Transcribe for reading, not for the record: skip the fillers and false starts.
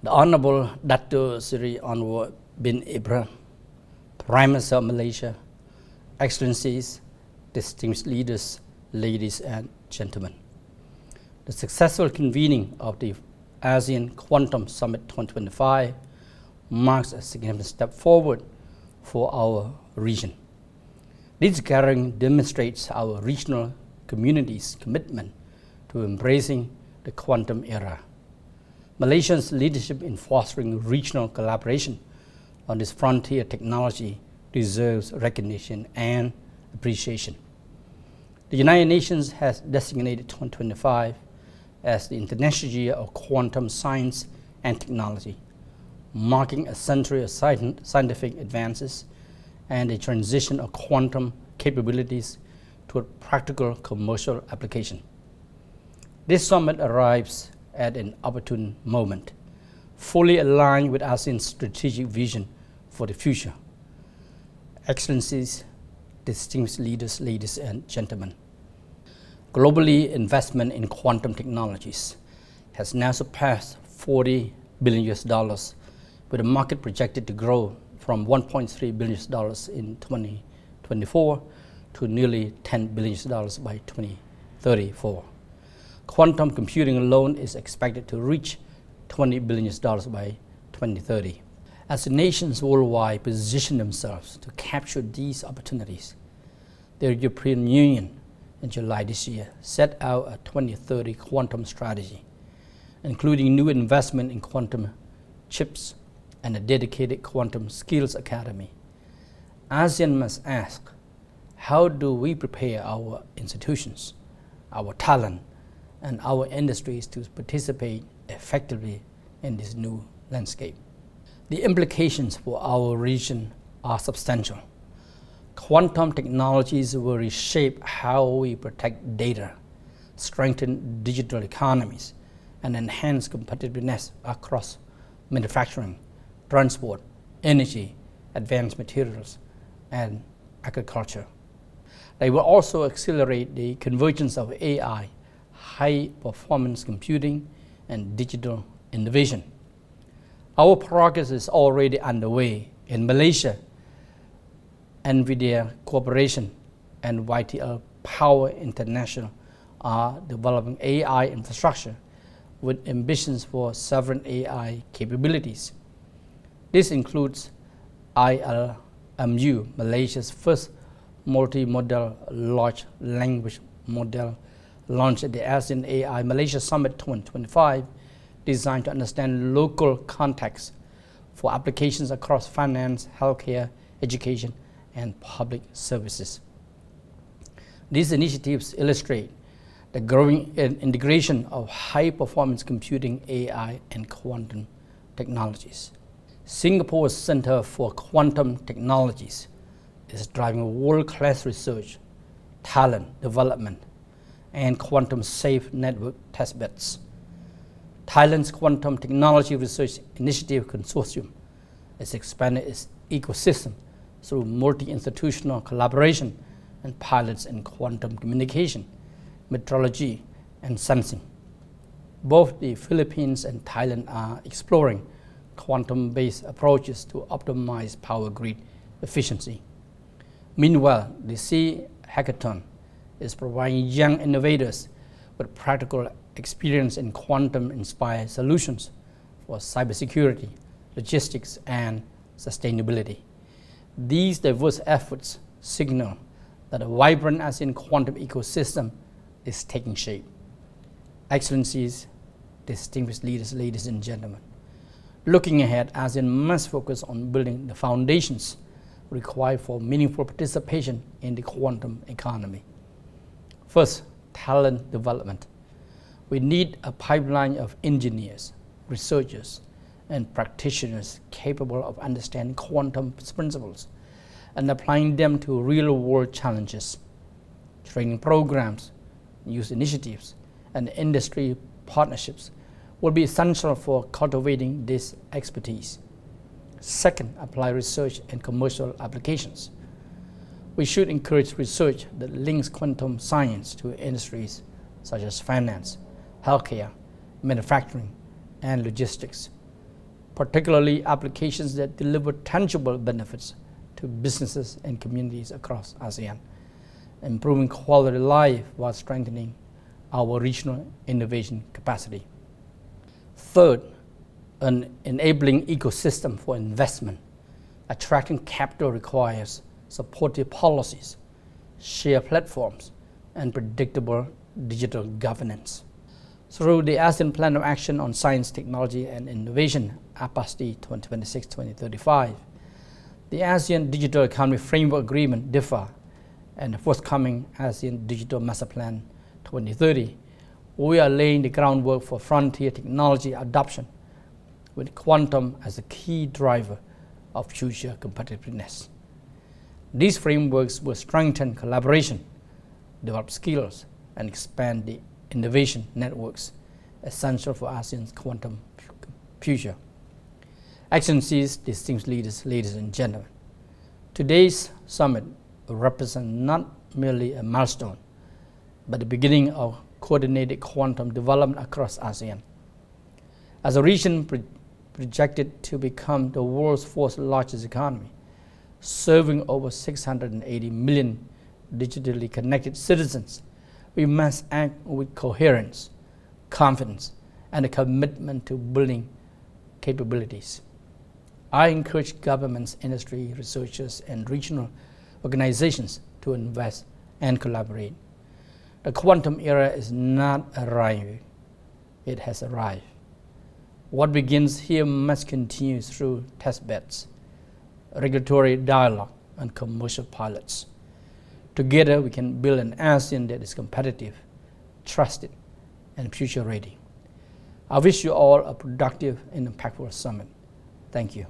The Honorable Dato Seri Anwar bin Ibrahim, Prime Minister of Malaysia, Excellencies, distinguished leaders, ladies and gentlemen. The successful convening of the ASEAN Quantum Summit 2025 marks a significant step forward for our region. This gathering demonstrates our regional community's commitment to embracing the quantum era. Malaysia's leadership in fostering regional collaboration on this frontier technology deserves recognition and appreciation. The United Nations has designated 2025 as the International Year of Quantum Science and Technology, marking a century of scientific advances and a transition of quantum capabilities toward practical commercial application. This summit arrives at an opportune moment, fully aligned with ASEAN's strategic vision for the future. Excellencies, distinguished leaders, ladies and gentlemen. Globally, investment in quantum technologies has now surpassed $40 billion, with the market projected to grow from $1.3 billion in 2024 to nearly $10 billion by 2034. Quantum computing alone is expected to reach $20 billion by 2030. As the nations worldwide position themselves to capture these opportunities, the European Union in July this year set out a 2030 quantum strategy, including new investment in quantum chips and a dedicated quantum skills academy. ASEAN must ask, how do we prepare our institutions, our talent, and our industries to participate effectively in this new landscape? The implications for our region are substantial. Quantum technologies will reshape how we protect data, strengthen digital economies, and enhance competitiveness across manufacturing, transport, energy, advanced materials, and agriculture. They will also accelerate the convergence of AI, high-performance computing, and digital innovation. Our progress is already underway. In Malaysia, NVIDIA Corporation and YTL Power International are developing AI infrastructure with ambitions for sovereign AI capabilities. This includes ILMU, Malaysia's first multimodal large language model, launched at the ASEAN AI Malaysia Summit 2025, designed to understand local context for applications across finance, healthcare, education, and public services. These initiatives illustrate the growing integration of high-performance computing, AI, and quantum technologies. Singapore's Center for Quantum Technologies is driving world-class research, talent development, and quantum-safe network testbeds. Thailand's Quantum Technology Research Initiative Consortium has expanded its ecosystem through multi-institutional collaboration and pilots in quantum communication, metrology, and sensing. Both the Philippines and Thailand are exploring quantum-based approaches to optimize power grid efficiency. Meanwhile, the Sea Hackathon is providing young innovators with practical experience in quantum-inspired solutions for cybersecurity, logistics, and sustainability. These diverse efforts signal that a vibrant ASEAN quantum ecosystem is taking shape. Excellencies, distinguished leaders, ladies and gentlemen, looking ahead, ASEAN must focus on building the foundations required for meaningful participation in the quantum economy. First, talent development. We need a pipeline of engineers, researchers, and practitioners capable of understanding quantum principles and applying them to real-world challenges. Training programs, youth initiatives, and industry partnerships will be essential for cultivating this expertise. Second, apply research and commercial applications. We should encourage research that links quantum science to industries such as finance, healthcare, manufacturing, and logistics. particularly applications that deliver tangible benefits to businesses and communities across ASEAN, improving quality of life while strengthening our regional innovation capacity. Third, an enabling ecosystem for investment. Attracting capital requires supportive policies, shared platforms, and predictable digital governance. Through the ASEAN Plan of Action on Science, Technology and Innovation, APASTI 2026-2035, the ASEAN Digital Economy Framework Agreement, DIFA, and the forthcoming ASEAN Digital Master Plan 2030, we are laying the groundwork for frontier technology adoption with quantum as a key driver of future competitiveness. These frameworks will strengthen collaboration, develop skills, and expand the innovation networks essential for ASEAN's quantum future. Excellencies, distinguished leaders, ladies and gentlemen, today's summit represents not merely a milestone, but the beginning of coordinated quantum development across ASEAN. As a region projected to become the world's fourth largest economy, serving over 680 million digitally connected citizens, we must act with coherence, confidence, and a commitment to building capabilities. I encourage governments, industry, researchers, and regional organizations to invest and collaborate. The quantum era is not arriving, it has arrived. What begins here must continue through testbeds, regulatory dialogue, and commercial pilots. Together, we can build an ASEAN that is competitive, trusted, and future-ready. I wish you all a productive and impactful summit. Thank you.